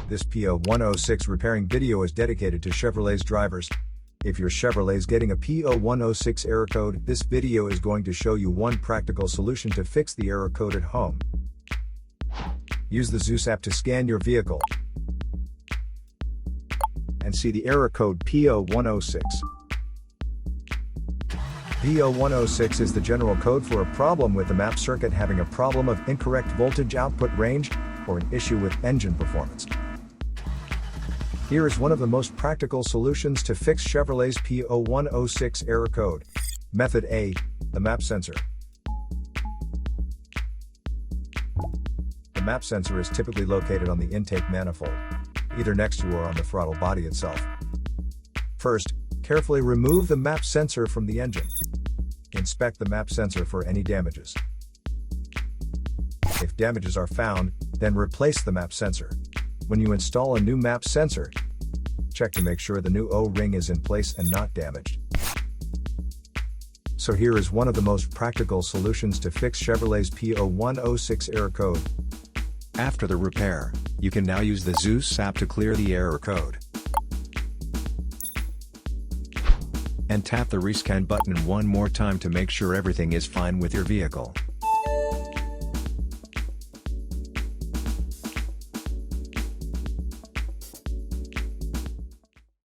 This P0106 repairing video is dedicated to Chevrolet's drivers. If your Chevrolet is getting a P0106 error code, this video is going to show you one practical solution to fix the error code at home. Use the Zeus app to scan your vehicle and see the error code P0106. P0106 is the general code for a problem with the map circuit having a problem of incorrect voltage output range or an issue with engine performance. Here is one of the most practical solutions to fix Chevrolet's P0106 error code. Method A, the map sensor. The map sensor is typically located on the intake manifold, either next to or on the throttle body itself. First, carefully remove the map sensor from the engine. Inspect the map sensor for any damages. If damages are found, then replace the map sensor. When you install a new map sensor, check to make sure the new O-ring is in place and not damaged. So here is one of the most practical solutions to fix Chevrolet's P0106 error code. After the repair, you can now use the Zeus app to clear the error code. And tap the rescan button one more time to make sure everything is fine with your vehicle.